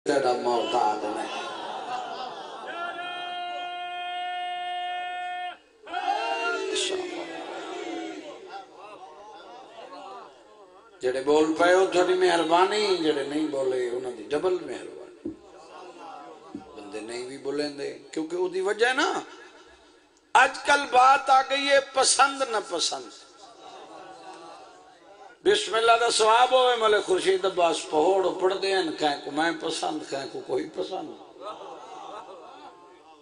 تیرا محتاج نہیں جڑے بول پائے ہو تھوڑی مہربانی، جڑے نہیں بولے انہوں دی ڈبل مہربانی۔ بندے نہیں بھی بولیں دے کیونکہ وہ دی وجہ نا آج کل بات آ گئی ہے پسند نہ پسند۔ بسم اللہ دا ثواب ہوئے ملک خورشید عباس پہوڑ پڑھ دیں، کہیں کو میں پسند، کہیں کو کوئی پسند۔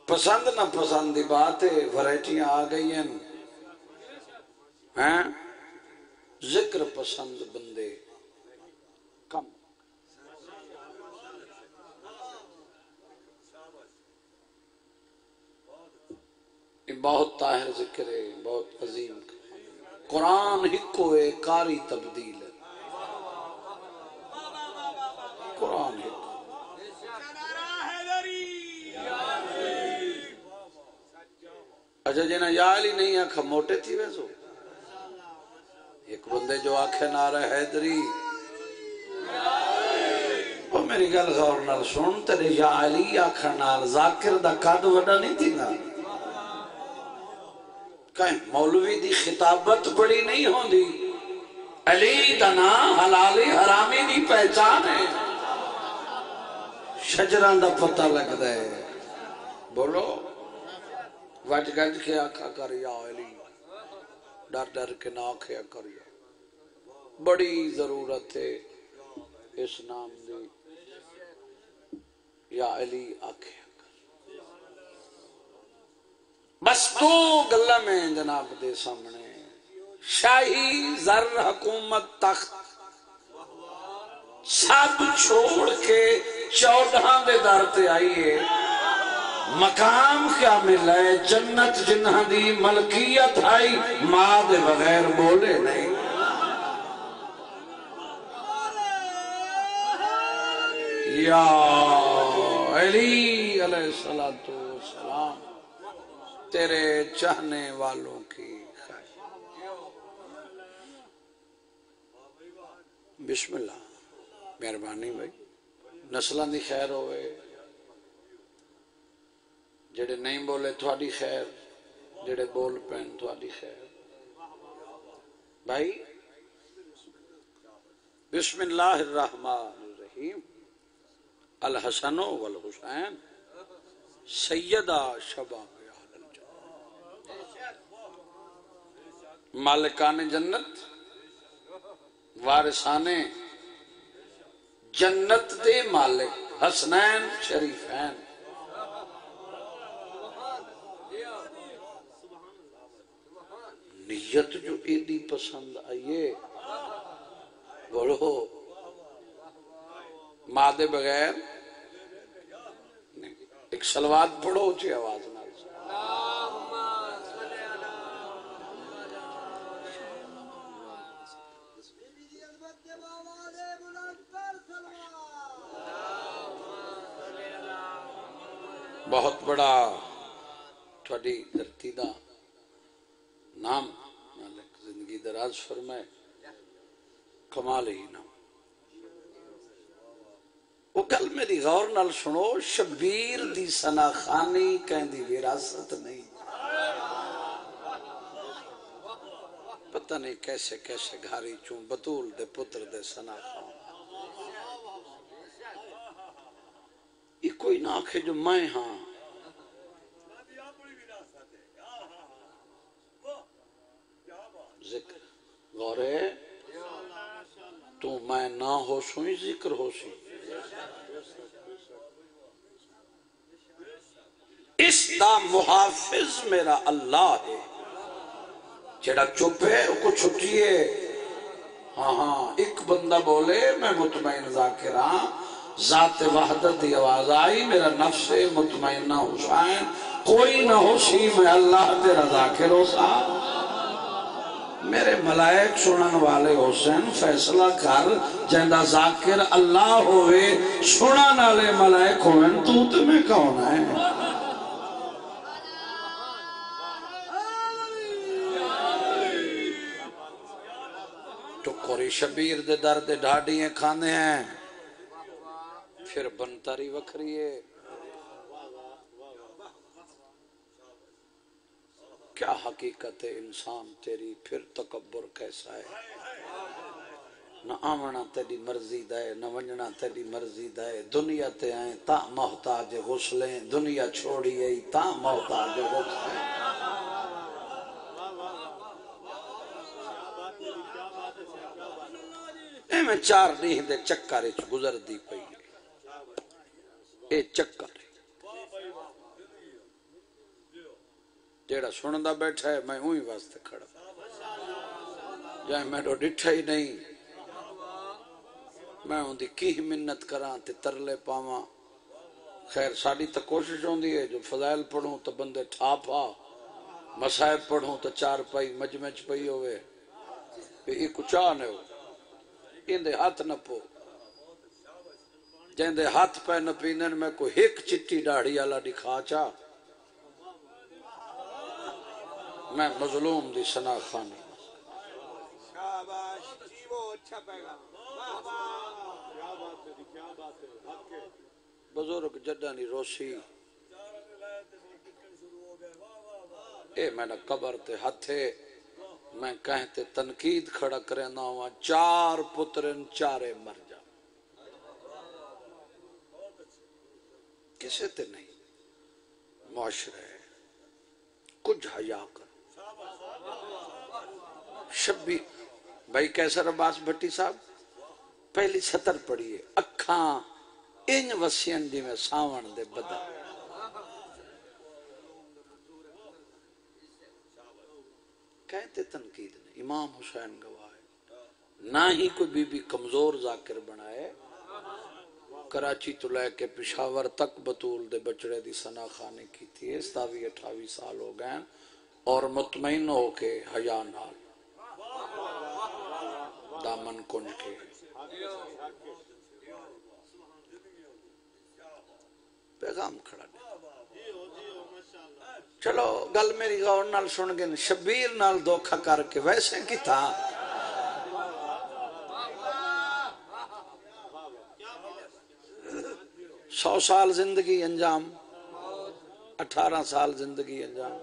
پسند نہ پسند دی بات ہے، ورائٹیاں آ گئی ہیں، ذکر پسند بندے کم۔ یہ بہت طاہر ذکر ہے، بہت عظیم۔ قرآن ہکو ہے، کاری تبدیل ہے۔ قرآن ہکو اچھا جنہ یا علی نہیں آکھا موٹے تھی ویسو۔ ایک بندے جو آنکھیں نعرہ حیدری، وہ میری گل غور نال سن، تیرے یا علی آنکھیں نال ذاکر دا قد وڈا نہیں تھی نا؟ کہیں مولوی دی خطابت بڑی نہیں ہوں دی، علی دا نام حلالی حرامی دی پہچان ہے، شجران دا پتہ لگ دے۔ بولو وٹ گج کے آکھا کر یا علی، ڈر ڈر کے نہ آکھیا کر یا، بڑی ضرورت ہے اس نام دی، یا علی آکھیا کر۔ بس تو گلہ میں جناب دے سامنے شاہی زر حکومت تخت سب چھوڑ کے 14 دے در تے آئیے، مقام کیا ملا ہے؟ جنت جنہاں دی ملکیت آئی، ماں دے بغیر بولے نہیں۔ یا علی علیہ السلام، تیرے چاہنے والوں کی خیر۔ بسم اللہ، مہربانی بھائی، نسلان دی خیر ہوئے، جڑے نہیں بولے تھوڑی خیر، جڑے بول پین تھوڑی خیر۔ بھائی بسم اللہ الرحمن الرحیم، الحسن والحسین سیدہ شباب اہل الجنت، مالکان جنت، وارثان جنت دے مالک، حسنین شریفین۔ نیت جو ایدی پسند آئیے، بولو ماں دے بغیر ایک سلوات پڑھو اچھی آواز نہ۔ بہت بڑا تھوڑی دھرتی دا نام مالک زندگی دراز فرمائے، کمال ہی نام۔ وہ گل میری غور نال سنو، شبیر دی سناخانی کہیں دی وراثت نہیں، پتہ نہیں کیسے کیسے گھاری چون بطول دے پتر دے سناخان۔ یہ کوئی نہ آکھے جو میں ہاں، ذکر غورے تو میں نہ ہو سوئی ذکر ہو سی۔ اس دا محافظ میرا اللہ ہے، جڑا چپ ہے وہ کو چھٹی ہے۔ ہاں ایک بندہ بولے میں مطمئن ذاکرہ، ذات وحدت دی آواز آئی، میرا نفس مطمئنہ حسین، کوئی نہ ہو سی میں اللہ تیرا ذاکر ہو سا۔ میرے ملائک سنن والے حسین فیصلہ کر، جہاں ذاکر اللہ ہوئے سنن والے ملائک ہوئے، تو تمہیں کون ہے؟ تو کوری شبیر دے درد ڈھاڑیاں کھانے ہیں، پھر بنتاری وکھری ہے. کیا حقیقت ہے انسان تیری، پھر تکبر کیسا ہے. نہ آمنا تیری مرضی دے، نہ ونجنا تیری مرضی دے. دنیا تے آئیں تا محتاج غسلیں، دنیا چھوڑی آئی تا محتاج غسلیں. اے میں 4 دن دے چکر وچ گزر دی پئی. اے چکر جیڑا سندا بیٹھا ہے میں اوہی واسطے کھڑا. جائے میں تو ڈٹھا ہی نہیں، میں ہوں دی کی منت کراں تے ترلے پاواں. خیر ساڑی تو کوشش ہوندی ہے جو فضائل پڑھوں تو بندے ٹھاپا، مسائب پڑھوں تو 4 پائی مجمع چ پئی ہوئے. یہ کچا نہ ہو، اندے ہاتھ نہ پو. جہندے ہاتھ پہ نہ پیندن میں کوئی ایک چٹی داڑھی والا دکھا چا، میں مظلوم دی سنا خانی. بزرگ جدانی روسی اے میں نے قبر تے ہتھے میں کہتے تنقید کھڑا کرنا ہوا. 4 پترن 4 مر جا، کسے تے نہیں. معاشرے کچھ حیا کر. شبی بھائی کیسر عباس بھٹی صاحب پہلی سطر پڑھیے. اکھاں ان وسین جی میں ساون دے بدل. کہتے تنقید نہیں. امام حسین گواہ ہے. نہ ہی کوئی بی بی کمزور ذاکر بنائے. کراچی تو لے کے پشاور تک بطول دے بچڑے دی سنا خانے کی تھی. 27-28 سال ہو گئے اور مطمئن ہو کے حیا نال دامن کنج کے. پیغام کھڑا دے. چلو گل میری غور نال سن گئے. شبیر نال دھوکھا کر کے ویسے کی تھا. سو سال زندگی انجام، 18 سال زندگی انجام،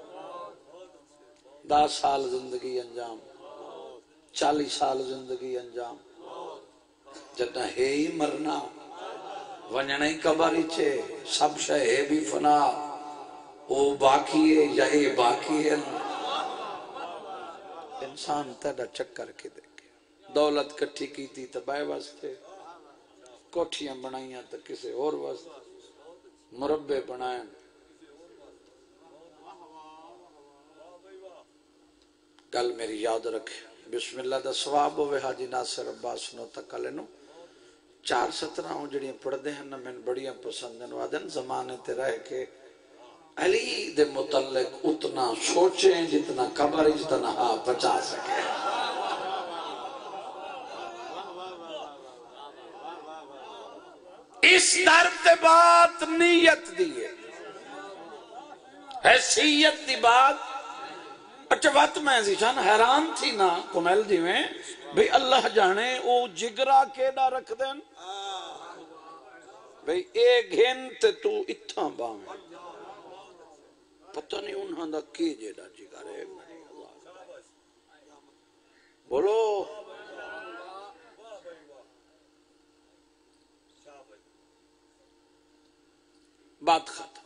10 سال زندگی انجام، 40 سال زندگی انجام. جدہ ہے ہی مرنا ونجنا ہی کباری چھے. سب شے ہے بھی فنا، او باقی ہے یا اے باقی ہے. انسان تیڑا چکر کے دیکھے. دولت کٹھی کی تھی تبائے واسطے، کوٹھیاں بنائیاں تو کسے اور واسطے، مربع بنائیں. گل میری یاد رکھے. بسم اللہ دا ثواب ہوئے. حاجی ناصر عباس نو تکلے نو 4 سطرہ ہوں جڑیاں پڑھ دے ہیں نا میں بڑیاں پسندن. وعدن زمانے تے رہ کے علی دے متعلق اتنا سوچیں جتنا قبر اجتنہا بچا سکے. اس درد بات نیت دیئے، حیثیت دی بات. اچھا بات میں زیشان حیران تھی نا کمیل جی میں بھئی اللہ جانے او جگرہ کیڑا رکھ دیں. بھئی ایک گھنٹ تو اتھا باویں پتہ نہیں انہاں دا کی جیڑا جگر ہے. بولو بات ختم.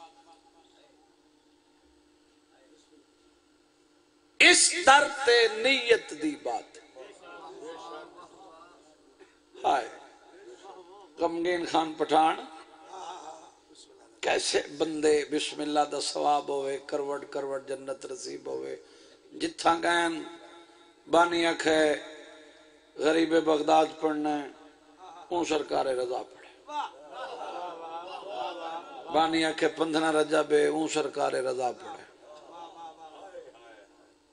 اس درد نیت دی بات. ہائے غمگین خان پٹھان کیسے بندے بسم اللہ دا ثواب ہوئے. کروڑ کروڑ جنت رسیب ہوئے. جتھاں گئن بانی اکھے غریب بغداد پڑھنا ہے اون سرکار رضا پڑھے. بانی اکھے 15 رجب اون سرکار رضا پڑھے.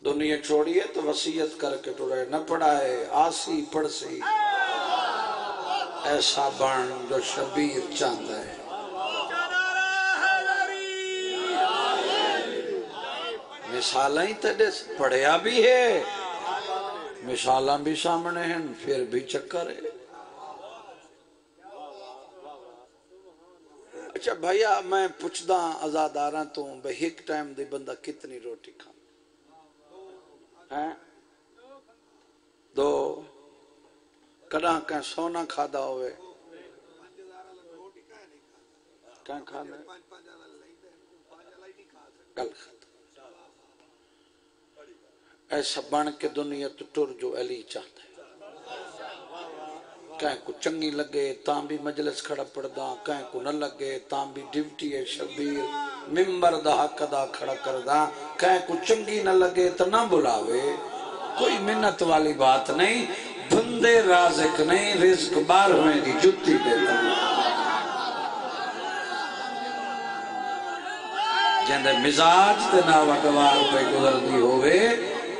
دنیا چھوڑیے تو وصیت کر کے ٹوڑے نہ پڑھائے آسی پڑھ سی ایسا بن جو شبیر چاندہ ہے. مثالیں تیرے پڑھیا بھی ہے، مثالاں بھی سامنے ہیں، پھر بھی چکر ہے. اچھا بھائیا میں پوچھدا آزاداراں تو بے ایک ٹائم دے بندہ کتنی روٹی کھانا ہیں؟ دو کداں کہیں سونا کھادا ہوئے کہیں کھانا گل ختم ایسا بن کے دنیا تو ٹر جو علی چاہتا ہے کہیں کو چنگی لگے تاں بھی مجلس کھڑا پڑدا کہیں کو نہ لگے تاں بھی ڈیوٹی ہے شبیر ممبر دا حق ادا کھڑا کردا کہیں کو چنگی نہ لگے تو نہ بلاوے کوئی منت والی بات نہیں بندے رازق نہیں رزق بار ہوئے دی جتی دیتا جندے مزاج تے ناوگوار پہ گزر دی ہوئے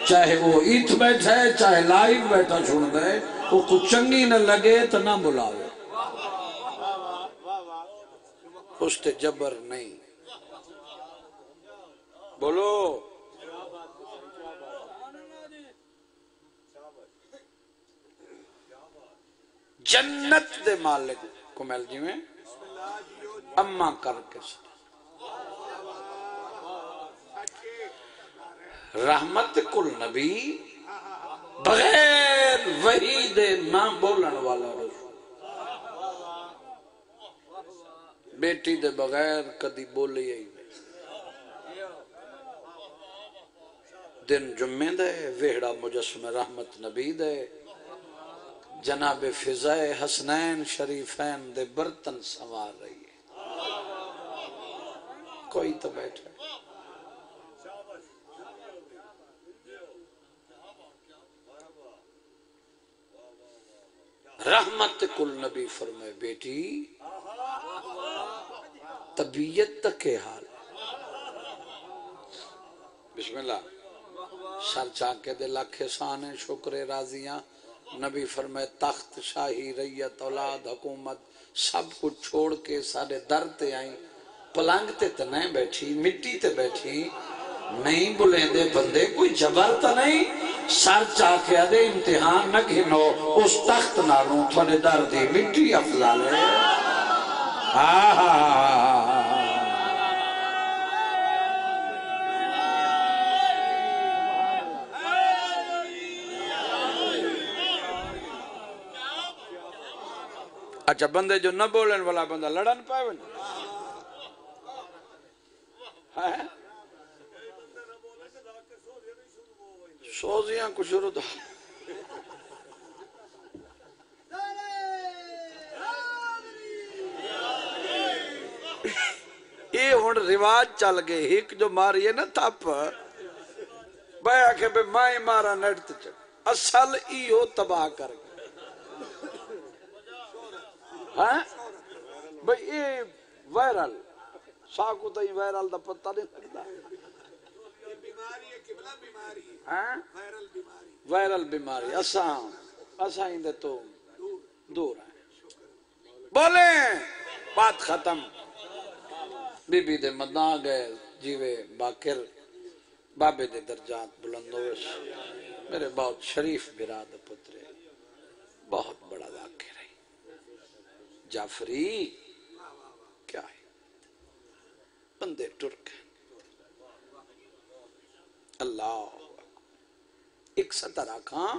چاہے وہ ایتھ بیٹھا ہے چاہے لائیو بیٹھا چھوڑ دے وہ کچھ چنگی نہ لگے تو نہ بلاوے اس تے جبر نہیں بولو جنت دے مالک کمیل جی میں اما کر کے رحمت کل نبی بغیر وحی دے نہ بولن والا رسول بیٹی دے بغیر کدی بولی ہی نہیں دن جمعے دے ویڑا مجسم رحمت نبی دے جناب فضائے حسنین شریفین دے برتن سنوار رہی ہے کوئی تو بیٹھا رحمت کل نبی فرمائے بیٹی طبیعت تک کے حال بسم اللہ سر چاکے دے لاکھے سانے شکر راضیاں نبی فرمائے تخت شاہی ریت اولاد حکومت سب کچھ چھوڑ کے سارے در تے آئیں پلنگ تے نہیں بیٹھی مٹی تے بیٹھی نہیں بلیں دے بندے کوئی جبر تا نہیں سر چاکے دے امتحان نہ گھنو اس تخت نالوں تھوڑے در دی مٹی افضل ہے اچھا بندے جو نہ بولن والا بندہ لڑن پائے بنا سوزیاں کو شروع تھا یہ ہون رواج چل گئے ایک جو ماری ہے نا تھپ بھائی آکھے بے مائیں مارا نڑت چل اصل ایو تباہ کر گئے ہاں بھئی یہ وائرل ساکو تا ہی وائرل دا پتہ نہیں لگتا وائرل بیماری اساں ہی دے تو دور ہیں بولیں بات ختم بی بی دے مداں گئے جیوے باکر بابے دے درجات بلندوش میرے بہت شریف براد پترے بہت بڑا ذاکر ہے جعفری کیا ہے بندے ٹرک ہیں اللہ ایک سترہ کھاں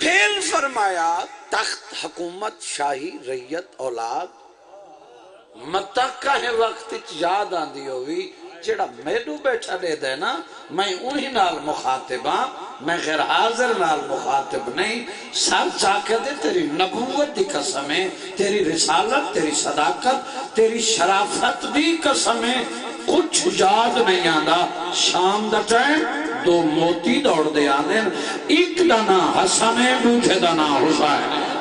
پھیل فرمایا تخت حکومت شاہی ریت اولاد متقہ وقت یاد آن دی ہوئی جڑا میڈو بیٹھا دے دے نا میں انہی نال مخاطبہ میں غیر حاضر نال مخاطب نہیں سر چاکے دے تیری نبوت دی قسمیں تیری رسالت تیری صداقت تیری شرافت دی قسمیں کچھ یاد نہیں آندا شام دا ٹائم دو موتی دوڑ دے آنے ایک دانا حسن ہے دوسرے دانا حسین ہے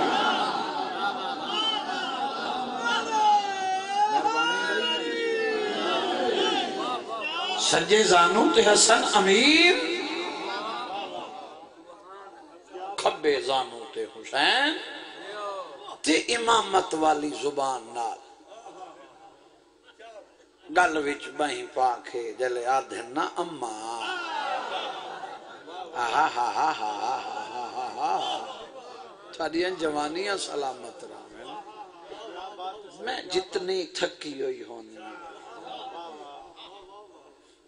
سجے زانوں تے حسن امیر کھبے زانوں تے حسین تے امامت والی زبان نال گل وچ بہیں پاکھے جلے آدھن نا اما تھاڑیاں جوانیاں سلامت رہا میں جتنی تھکی ہوئی ہونی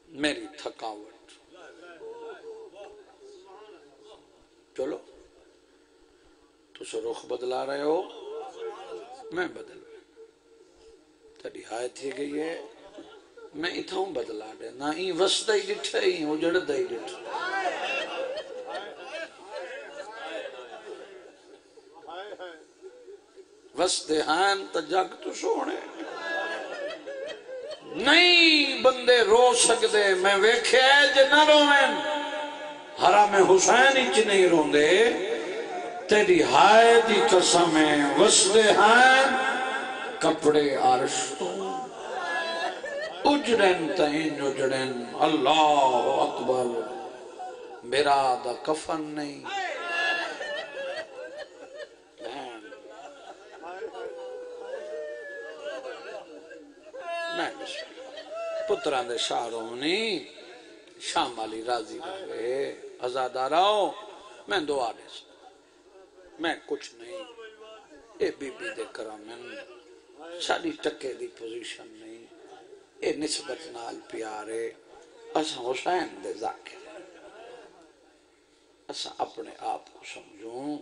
میری تھکاوٹ چلو تو رخ بدلا رہے ہو میں بدل تڑی ہائے تھی گئی ہے میں اتھاؤں بدلا دے نہ ہی وسط ہی ڈٹھا ہی اجڑ دائی ڈٹھا وسط ہین تا جگ تو سونے نہیں بندے رو سکدے میں ویکھے جے نہ رویں حرام حسین اچ نہیں رون دے تیری ہائے دی قسمیں وسط ہین کپڑے عرش تو اجڑن تہین اجڑن اللہ اکبر میرا دا کفن نہیں میں پتران دے شاہرونی شام علی راضی رہے ازاداراؤ میں دعا دے میں کچھ نہیں اے بی بی دے کرامن ساڑی ٹکے دی پوزیشن نہیں اے نسبت نال پیارے اسا حسین دے ذاکر اسا اپنے آپ کو سمجھوں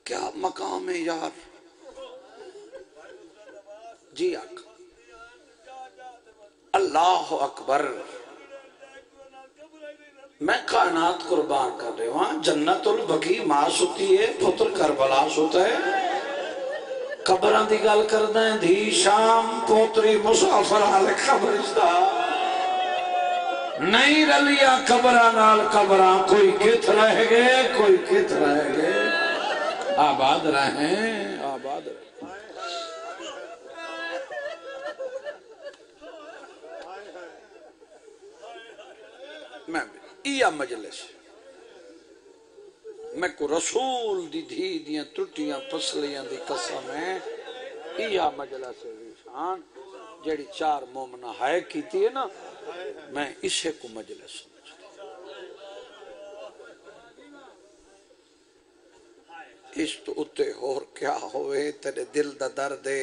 کیا مقام ہے یار جی آقا اللہ اکبر میں کائنات قربان کر رہے ہوں جنت البقیع ماں ستی ہے پتر کربلا ستا ہے قبران دی گل کر دیں دھی شام پوتری مسافر حال قبرستہ نہیں رلیا قبران آل قبران کوئی کت رہ گئے کوئی کت رہ گئے آباد رہیں آباد رہیں میں یہ مجلس میں کو رسول دی دھی دیاں ٹوٹیاں پسلیاں دی قسم ہے یہ مجلس شان جڑی چار مومنہ ہے کیتی ہے نا میں اسے کو مجلس سمجھتا اس تو اتے اور کیا ہوئے تیرے دل دا دردے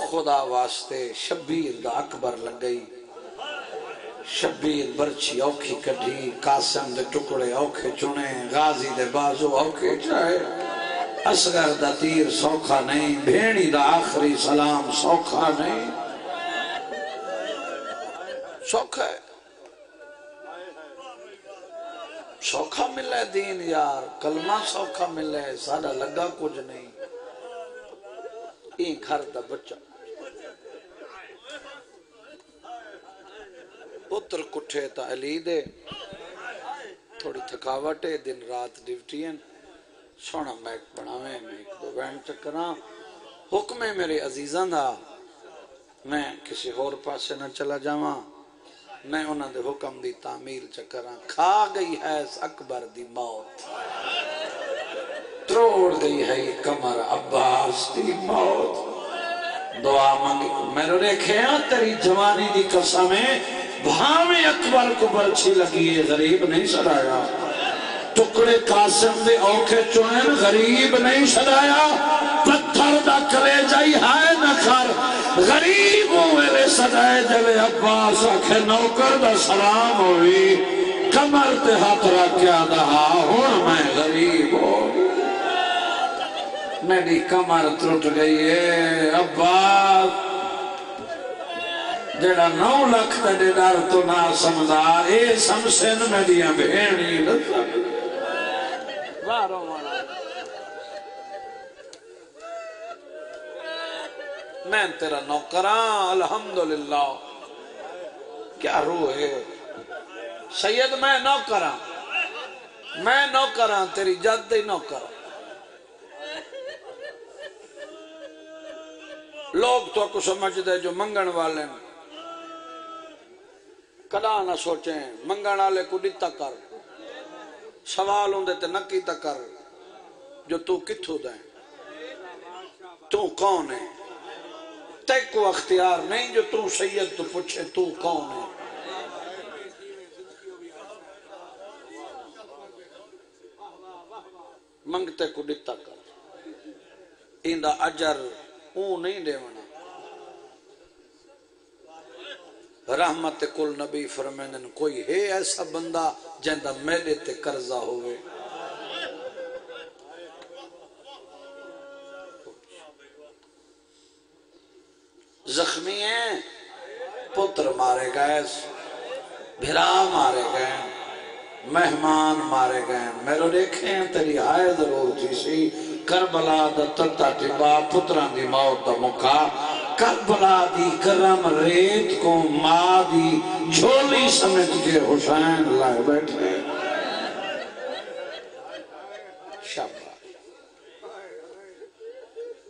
خدا واسطے شبیر دا اکبر لگ گئی شبیر برچی اوکھی کڑھی قاسم دے ٹکڑے اوکھے چنے غازی دے بازو اوکھے چاہے اصغر دا تیر سوکھا نہیں بھینی دا آخری سلام سوکھا نہیں سوکھا ہے سوکھا ملے دین یار کلمہ سوکھا ملے سادہ لگا کچھ نہیں ایک گھر دا بچہ پتر کٹھے تا علی دے تھوڑی تھکاوٹے دن رات ڈیوٹین سونا میک بناویں میں ایک دو بین چکراں حکم ہے میرے عزیزاں دا میں کسی اور پاسے نہ چلا جاواں میں انہاں دے حکم دی تعمیل چکراں کھا گئی ہے اس اکبر دی موت تروڑ گئی ہے یہ کمر عباس دی موت دعا مانگی میں نے دیکھے ہیں تیری جوانی دی قسمیں بھاویں اکبر کو برچی لگی ہے غریب نہیں سڑایا ٹکڑے قاسم دے اوکھے چوئن غریب نہیں سڑایا پتھر دا کلے جائی ہائے نکھر غریب ہوئے سڑائے جلے عباس آکھے نوکر دا سلام ہوئی کمر تے ہاتھ رکھیا دہا ہون میں غریب ہو میری کمر ٹوٹ گئی ہے عباس جڑا 9 لکھ تے ڈر تو نہ سمجھا اے سمسن میڈیاں بھینی لتا میں تیرا نوکراں الحمدللہ کیا روح ہے سید میں نوکراں تیری جد دے نوکراں لوگ تو کو سمجھ دے جو منگن والے کدا نہ سوچیں منگن والے کو دیتا کر سوال ہوں تے نکی تا کر جو تو کتھو دیں تو کون ہے تے کو اختیار نہیں جو تو سید تو پوچھے تو کون ہے منگتے کو دیتا کر اندہ اجر اون نہیں دیونا رحمت کل نبی فرمینن کوئی ہے ایسا بندہ جندہ میرے تے قرضہ ہوئے زخمی ہیں پتر مارے گئے بھرا مارے گئے مہمان مارے گئے میرے دیکھیں تیری آئے ضرور تھی سی کربلا دا تتا ٹبا پتران دی موت دا مکا کربلا دی گرم ریت کو ماں دی جھولی سمجھ کے حسین لائے بیٹھے شاباش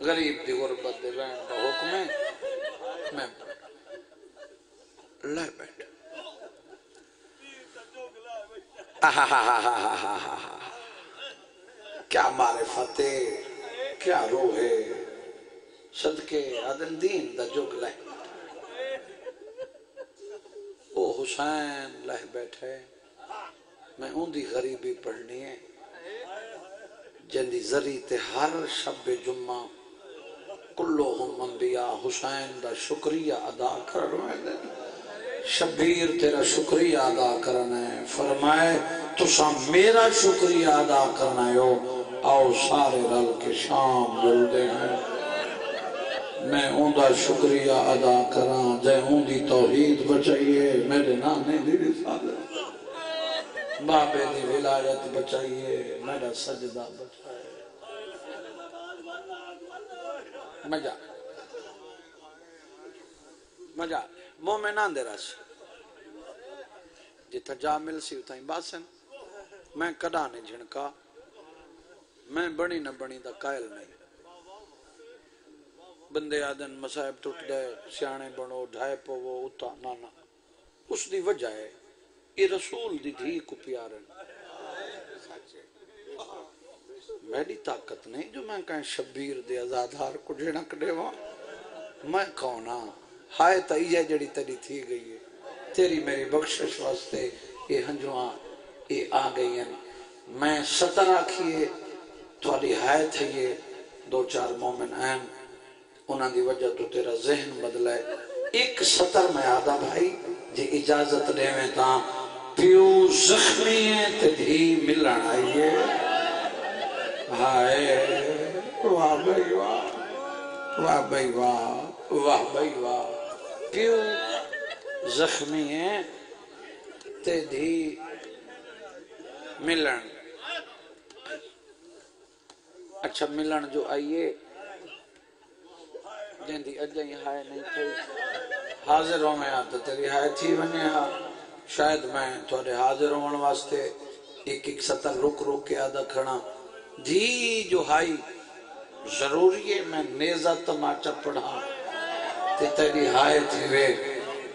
غریب دی غربت دے رہن دا حکم ہے میں لائے بیٹھے کیا معرفت کیا روح ہے صدقے عدن دین دا جگ لے او حسین لہ بیٹھے میں ان دی غریبی پڑھنی ہے جندی ذری تے ہر شب جمعہ کلہم انبیاء حسین دا شکریہ ادا کر رہے ہیں شبیر تیرا شکریہ ادا کرنا ہے فرمائے تسا میرا شکریہ ادا کرنا ہے آؤ سارے رل کے شام جل دے ہیں میں ان دا شکریہ ادا کرنا جے ان دی توحید بچائیے میرے نانے دی رسالت بابے دی ولایت بچائیے میرا سجدہ بچائیے مجا مومنان دے رس جتا جا مل سی اتھائیں باسن میں کڑا نہیں جھنکا میں بڑی نہ بڑی دا قائل نہیں بندے آدن مسائب ٹوٹ گئے سیانے بنو ڈھائے پوو اتا نانا اس دی وجہ ہے یہ رسول دی دھی کو پیارن میری طاقت نہیں جو میں کہیں شبیر دے ازادار کو جھنک دے وہاں میں کھونا ہائے تا ایجے جڑی تری تھی گئی ہے تیری میری بخشش واسطے یہ ہنجوان یہ آ گئی ہیں میں سطر آکھیے تھوڑی ہائے تھے یہ دو چار مومن ہیں انہاں دی وجہ تو تیرا ذہن بدلے ایک سطر میں آدھا بھائی جی اجازت دے میں تاں پیو زخمی ہے تے دھی ملن آئیے ہائے واہ بھائی واہ واہ بھائی واہ واہ بھائی واہ پیو زخمی ہیں تے دھی ملن اچھا ملن جو آئیے جن دی اجائی ہائے نہیں تھی حاضر ہوں میں آتا تیری ہائے تھی بنے ہاں شاید میں تھوڑے حاضر ہوں واسطے ایک ایک سطر رک رک کے آدھا کھڑا دھی جو ہائی ضروری ہے میں نیزہ تماچا پڑھا تے تیری ہائے تھی وے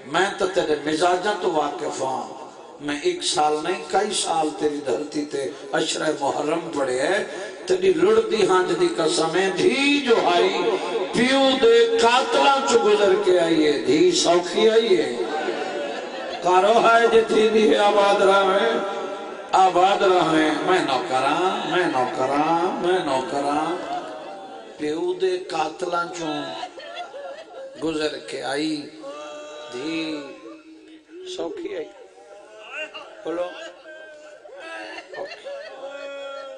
میں تو تیرے مزاجہ تو واقف ہوں میں ایک سال نہیں کئی سال تیری دھرتی تے عشرہ محرم پڑے ہے تیری لڑ دی ہانج دی قسمیں دھی جو آئی پیو دے قاتلہ چو گزر کے آئیے دھی سوکھی آئیے کارو ہائے جی تھی دی ہے آباد رہے میں نوکراں پیو دے قاتلہ چو گزر کے آئی دھی سوکھی آئی بولو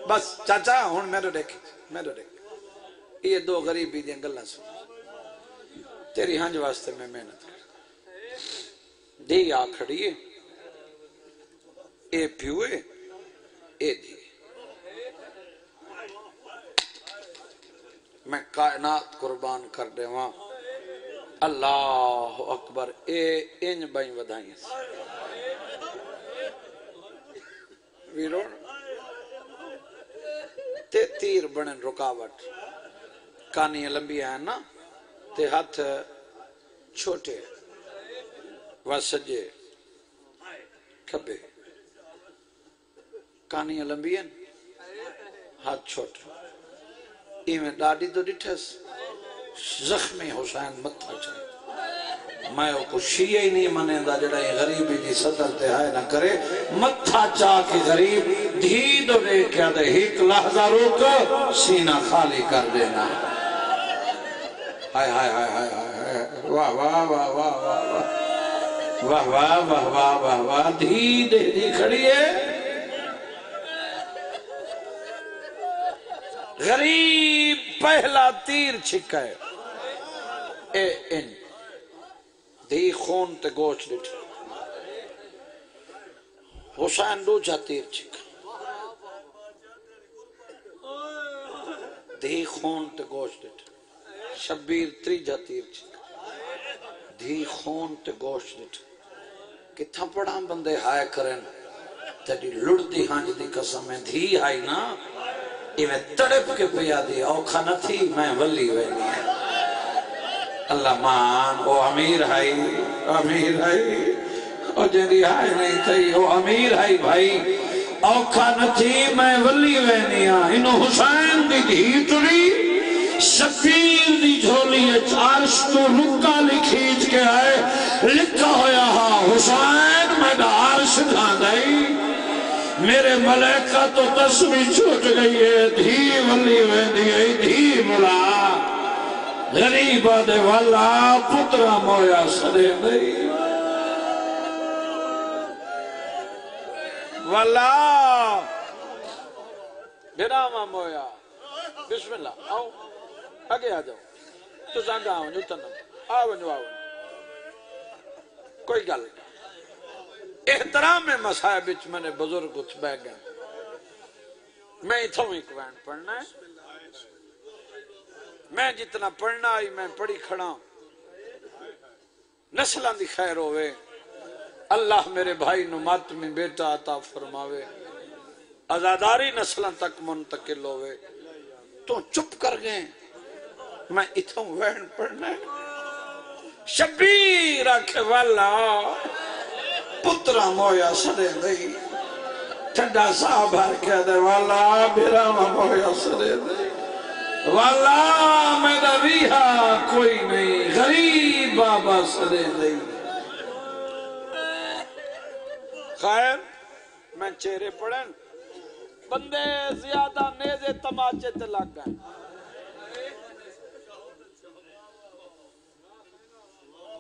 بس چاچا ہون میرے دیکھ یہ دو غریبی دیں گلہ سن تیری ہنج واسطے میں محنت کر دی آ کھڑیے اے پیوے اے دی میں کائنات قربان کر دے وہاں اللہ اکبر اے انج بائیں ودھائیں ویرون تے تیر بڑن رکاوٹ کانیاں لمبی ہیں نا تے ہاتھ چھوٹے وسجے کھبے کانیاں لمبی ہیں ہاتھ چھوٹے ایمیں ڈاڈی تو ڈٹھس زخمی حسین متھا چاہے میں کو شیعہ ہی نہیں منے دا جڑا یہ غریبی دی صدر تے آئے نہ کرے متھا چاہ کے غریب دھی دو دے کیا دے ایک لحظہ روک سینہ خالی کر دینا ہائے ہائے ہائے ہائے ہائے واہ واہ واہ واہ واہ واہ واہ واہ واہ واہ واہ دھی دے دی کھڑی ہے غریب پہلا تیر چھکا ہے اے ان دھی خون تے گوشت ڈٹھ حسین دوجا تیر چھکا دھی خون تے گوشت ڈٹھ شبیر تریجا تیر چھکا دھی خون تے گوشت ڈٹھ کتھا پڑھا بندے ہائے کرن تیری لڑ دی ہانج دی قسم ہے دھی آئی نا میں تڑپ کے پیا دی اوکھا نہ تھی میں ولی ویلی اللہ مان او امیر ہائی او جنی ہائی نہیں تھی او امیر ہائی بھائی اوکھا نہ تھی میں ولی ویلی انو حسین دی دھی تری شبیر دی جھولی عرش تو رکا لکھیج کے آئے لکھا ہویا ہاں حسین میں دا عرش جھان دائی میرے ملائکہ تو تصویر چھوٹ گئی ہے دھی ولی ویندی ہے دھی ملا غریبہ دے والا پترہ مویا سدے نہیں والا گرامہ مویا بسم اللہ آؤ آگے آ جاؤ تو زنگا آؤں نوتنم آؤں کوئی گل احترام میں مسائب بچ میں نے بزرگ اچھ بے گئے میں اتھوں ایک وین پڑھنا ہے میں جتنا پڑھنا آئی میں پڑھی کھڑا نسلان دی خیر ہوئے اللہ میرے بھائی نمات میں بیٹا عطا فرماوے ازاداری نسلان تک منتقل ہوئے تو چپ کر گئے میں اتھوں وین پڑھنا ہے شبیر آکھے والا پترہ مویا سدے دئی ٹھنڈا صاحب ہر کہہ دے والا بیرامہ مویا سدے دئی والا میرا ریحا کوئی نہیں غریب بابا سدے دئی خیر میں چہرے پڑھیں بندے زیادہ نیزے تماچے تے لگ گئے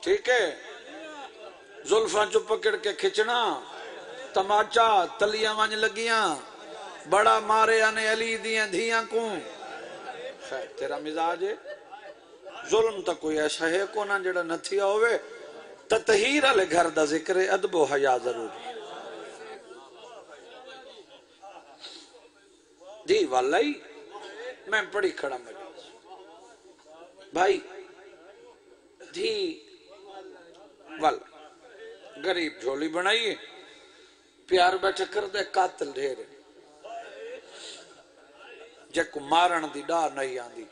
ٹھیک ہے زلفاں جو پکڑ کے کھچنا تماچا تلیاں وانج لگیاں بڑا مارے آنے علی دیاں دھیاں کوں خیر تیرا مزاج ہے ظلم تا کوئی ایسا ہے کونا جڑا نتھیا ہوئے تطہیر علی گھر دا ذکر ادب و حیا ضروری دی والائی میں پڑھی کھڑا مجھے بھائی دی والا غریب جھولی بنائیے پیار بیٹھے کر دے قاتل ڈھیرے جے کو مارن دی ڈار نہیں آندی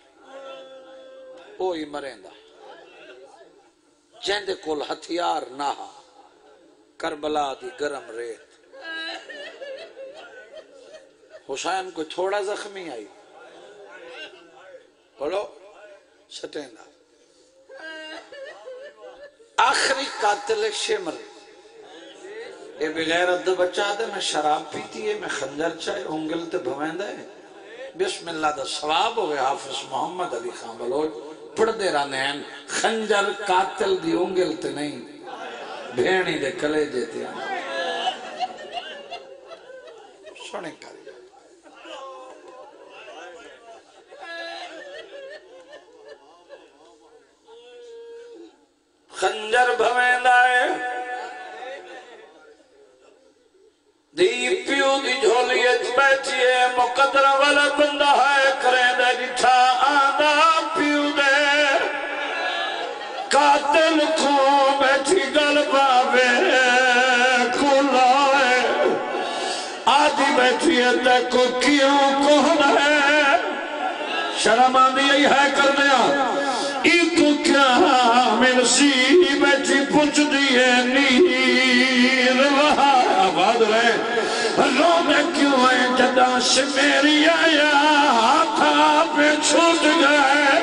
اوہی مرین دا جیندے کول ہتھیار نہ کربلا دی گرم ریت حسین کو تھوڑا زخمی آئی بولو سٹین دا آخری قاتل شمر اے بغیر عدد بچہ دے میں شراب پیتی ہے میں خنجر چاہے انگل تے بھویندہ ہے بسم اللہ دا ثواب ہوئے حافظ محمد علی خان بلوچ پڑھ دے رانین خنجر قاتل دی انگل تے نہیں بھینی دے کلے جیتے ہیں سونے کاری خنجر بھویندہ ہے دی پیو دی جھولی اچ بیٹھی ہے مقدرہ والا بندہ ہے کریں دے جٹھا آدھا پیو دے قاتل کو بیٹھی گل بابے کھولائے آدھی بیٹھی ہے تے کو کیوں کون ہے شرم آدھی یہی ہے کرنے ایکو کیا میرے سی بیٹھی پوچھ دیئے نیر وہاں آباد رہے رو میں کیوں ہے جدا سے میری آیا ہاتھا پہ چھوٹ گئے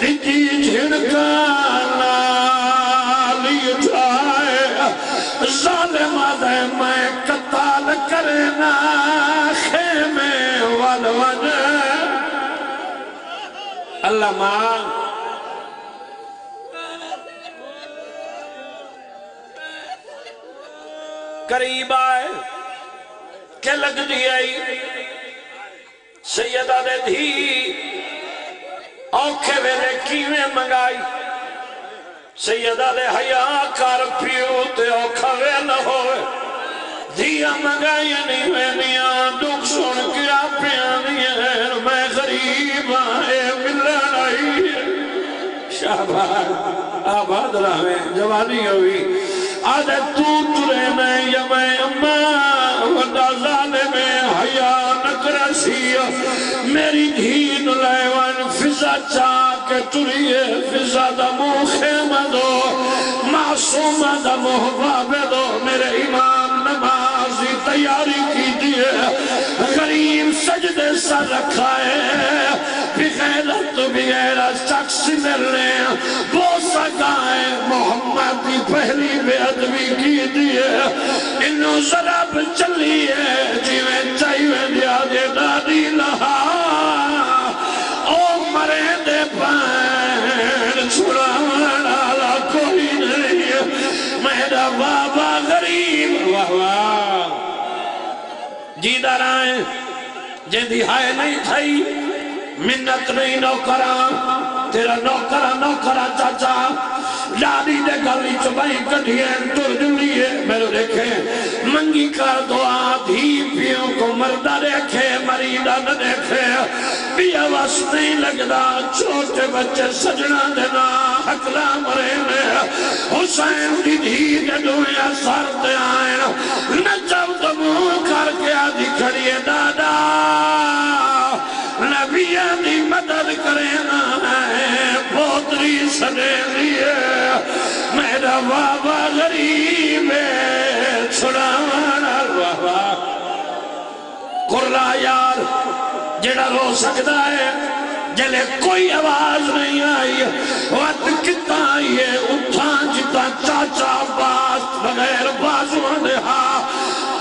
دیتی جھڑکا نالی اٹھائے ظالم آدھے میں قتال کرنا خیمے والوجہ اللہ ماں قریب آئے کہ لگ دی آئی سیدہ دے دھی اوکھے ویلے کیویں منگائی سیدہ دے حیاء کار پیو تے اوکھا ویلہ ہوئے دھیا منگائی نہیں وینیاں دکھ سن کیا پیانی ہے میں غریب آئے ملن آئی شہبان آباد رہے جوانی ہوئی آدھے تو ترے میں یا میں اماں وڈا ظالم حیاء نکرسی میری دھین لیوان فضا چاہ کے تریے فضا دا موخیم دو معصوم دا محباب دو میرے امام نمازی تیاری کی دیئے غریب سجدے سر رکھا ہے بغیرت بغیرت شخص ملنے بوسا گائے محمد کی پہلی بے ادبی کی دیئے انہوں ضرب چلیے جیویں چاہیے دیا دے دادی لہا او مرے دے پین چھڑانا لا کوئی نہیں میرا بابا غریب واہ واہ جیدہ رائیں جیدی ہائے نہیں تھائی منت نہیں نوکرہ تیرا نوکرہ چاچا لادی دے گلی چبائی کٹھئے تر جلیے میرے دیکھے منگی کر دعا دھی پیوں کو مردہ دیکھے مریدہ نہ دیکھے پیا واسط نہیں لگدا چھوٹے بچے سجنہ دینا حقلہ مرے میں حسین دی دھی دے دویا سارتے آئیں نجب دمو کر کے آدھی کھڑیے دادا نبیہ دی مدد کرنا ہے پوتری سنے لیے میرا بابا غریب ہے چھڑانا بابا قرلا یار جڑا رو سکتا ہے جلے کوئی آواز نہیں آئی وقت کتا آئیے اٹھا جتا چاچا باس بغیر بازوان دہا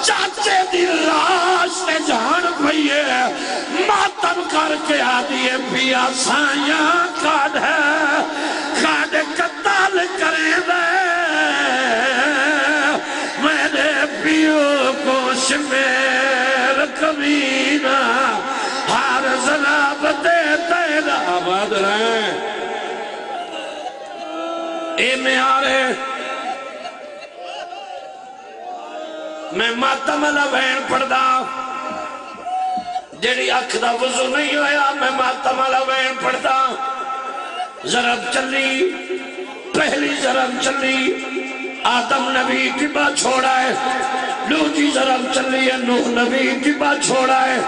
چاچے دی لاش نے جہان بھئیے ماتم کر کے آدھیے پیا سائیاں کھاڑ قتال کرے دے میرے پیو کو شمیر کمینہ ہر ذناب دے تیرا آباد رہے اے میں آرے میں ماتم لوین پڑھدا جیڑی اکھ دا وضو نہیں ہویا میں ماتم لوین پڑھدا ضرب چلی پہلی ضرب چلی آدم نبی ٹبا چھوڑا ہے دوسری ضرب چلی ہے نوح نبی ٹبا چھوڑا ہے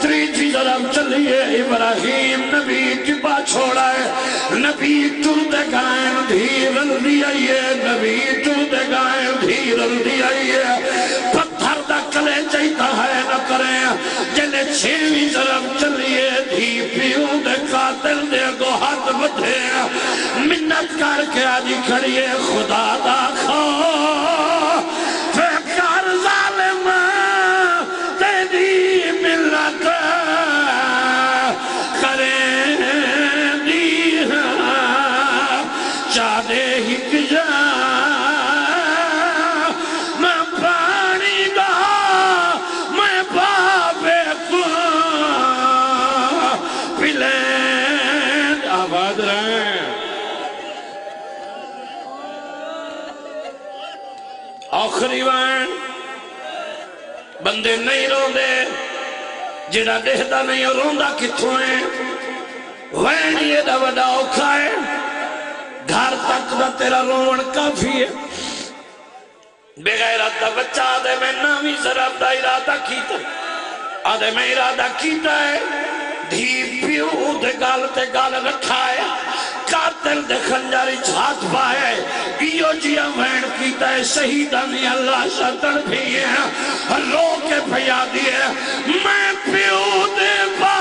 تیسری ضرب چلی ہے ابراہیم نبی ٹبا چھوڑا ہے نبی ترد گائن دھیرل دیئے نبی ترد گائن دھیرل دیئے پتھر دا کلے چاہتا ہے نہ کریں جنہیں چھویں ضرب چلیے دھی پیوں دے قاتل دے گو ہاتھ بدھے منت کر کے آجی کھڑیے خدا دا خواہ فکر ظالم تیری ملت کریں دی چاہے ہک جا میں پانی دا میں بابے کو پلین آباد رہیں آخری وین بندے نہیں رو دے جڑا دہدہ نہیں روندہ کتھوں ہیں وین یہ دا وڈا اوکھا ہے گھر تک دا تیرا رون کافی ہے بغیرت دا بچہ آدھے میں نامی ضرب دا ارادہ کیتا آدھے میں ارادہ کیتا ہے دھی پیو دے گال رکھا ہے قاتل دے خنجاری چھات پائے ایو جیا وین کیتا ہے شہیدانی اللہ شتر بھی ہے رو کے پھیا دیئے میں پیو دے با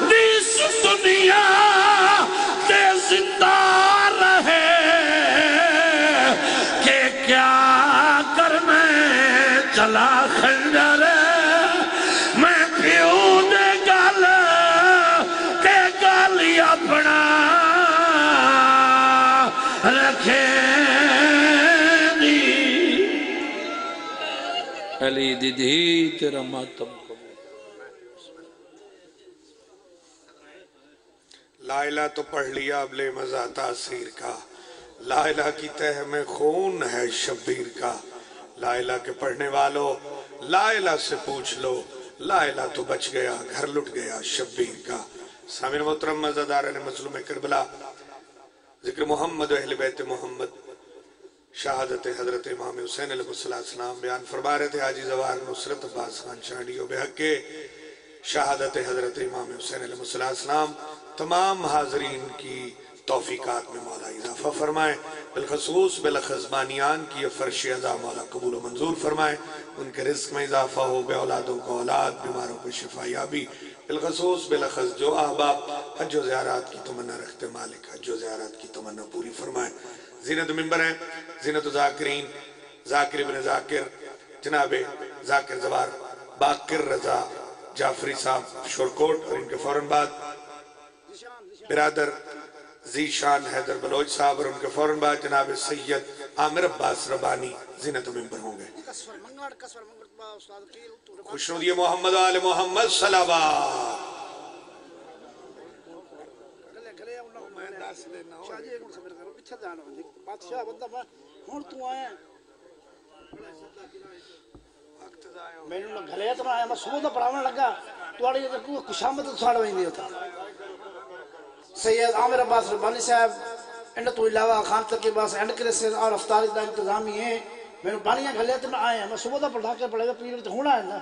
دیس دنیا دے زندہ رہے کہ کیا کرنے چلا خنجر میں پیو دے گال کہ گالی اپنا رکھے دی علی دیدی تیرا ماتم کو لا الہ تو پڑھ لیا اب لے مزہ تاثیر کا، لا الہ کی تہ میں خون ہے شبیر کا، لا الہ کے پڑھنے والوں لا الہ سے پوچھ لو، لا الہ تو بچ گیا گھر لٹ گیا شبیر کا۔ سامعین محترم مزداران مظلوم کربلا، ذکر محمد و اہل بیت محمد، شہادت حضرت امام حسین علیہ السلام بیان فرما رہے تھے حاجی زوار نصرت عباس خان چانڈیو بے حق کے شہادت حضرت امام حسین علیہ السلام تمام حاضرین کی توفیقات میں مولا اضافہ فرمائے، بالخصوص بلخص بانیان کی یہ فرش عزا مولا قبول و منظور فرمائے، ان کے رزق میں اضافہ ہو، بے اولادوں کو اولاد، بیماروں کو شفا یابی، بالخصوص بلخص جو احباب حج و زیارات کی تمنا رکھتے مالک حج و زیارات کی تمنا پوری فرمائے۔ زینت ممبر ہیں زینت ذاکرین، ذاکر ابن ذاکر جناب ذاکر زوار باقر رضا جعفری صاحب شورکوٹ، اور ان کے فوراً بعد برادر ذیشان حیدر بلوچ صاحب، اور ان کے فوراً بعد جناب سید عامر عباس ربانی زینت ممبر ہوں گے۔ خوشنودی محمد آل محمد صلوات۔ میں نے گھلے تو نہ آیا، میں صبح تو پڑھاونے لگا تو آڑی کشامت تو ساڑھ وہیں دیا تھا۔ سید عامر عباس ربانی صاحب انڈ تو علاوہ خان تک کے باس اینڈ کرے سے اور افطاری دا انتظامی ہیں، میں نے بانیاں گھلے تو نہ آیا، میں صبح تو پڑھا کے پڑھے گا پیڑ تو ہونا ہے نا،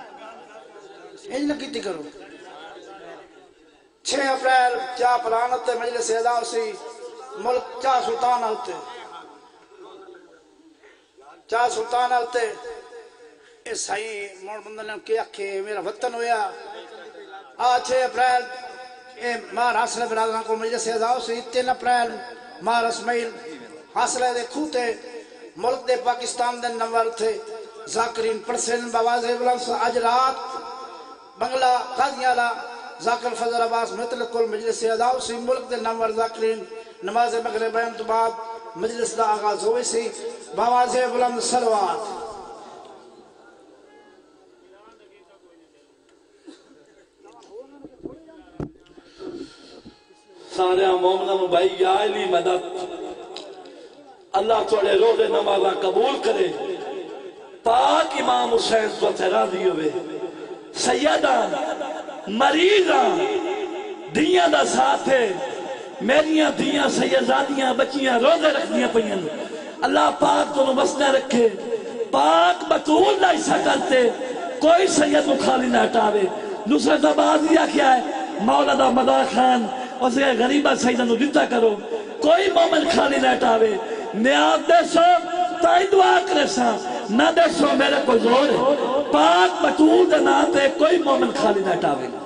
یہ نہ کیتی کرو۔ 6 اپریل چاہ پلانت مجلس ادا اسی ملک چاہ سلطان آتے، چاہ سلطان آتے اس سائیں موڑ بندن نے کیا کہ میرا وطن ہویا۔ آج 6 اپریل ماہ حاصل برادران کو مجلس اعزاز سے 3 اپریل ماہ اسماعیل حاصل دے کھوتے ملک دے پاکستان دے نمبر تھے ذاکرین پرسن بوازے بلنس آج رات بنگلہ قاضیالہ ذاکر فضل عباس مطلق کل مجلس اعزاز سے ملک دے نمبر ذاکرین نماز مغرب بیان تو بعد مجلس دا آغاز ہوئے سی بوازے بلند صلوات۔ سارے مومنوں بھائی یا علی مدد، اللہ توڑے روزے نمازہ قبول کرے، پاک امام حسین تو تیرا دی ہوئے، سیدان مریضاں دیاں دا ساتھ ہے، میریاں دیاں سیدادیاں بچیاں روزے رکھ دیاں پہین، اللہ پاک تو مسئلہ رکھے، پاک بطول نہ حصہ کرتے، کوئی سید کو خالی نہ ہٹاوے۔ نصرت آباد دیا کیا ہے مولانا مدار خان اسے غریبہ سیدہ نو دیتا کرو، کوئی مومن خالی نہ ہٹاوے، نیاز دے سو تائی دعا کرے سا نہ دے سو میرے کو زور ہے، پاک بطول دے ناتے کوئی مومن خالی نہ ہٹاوے گا۔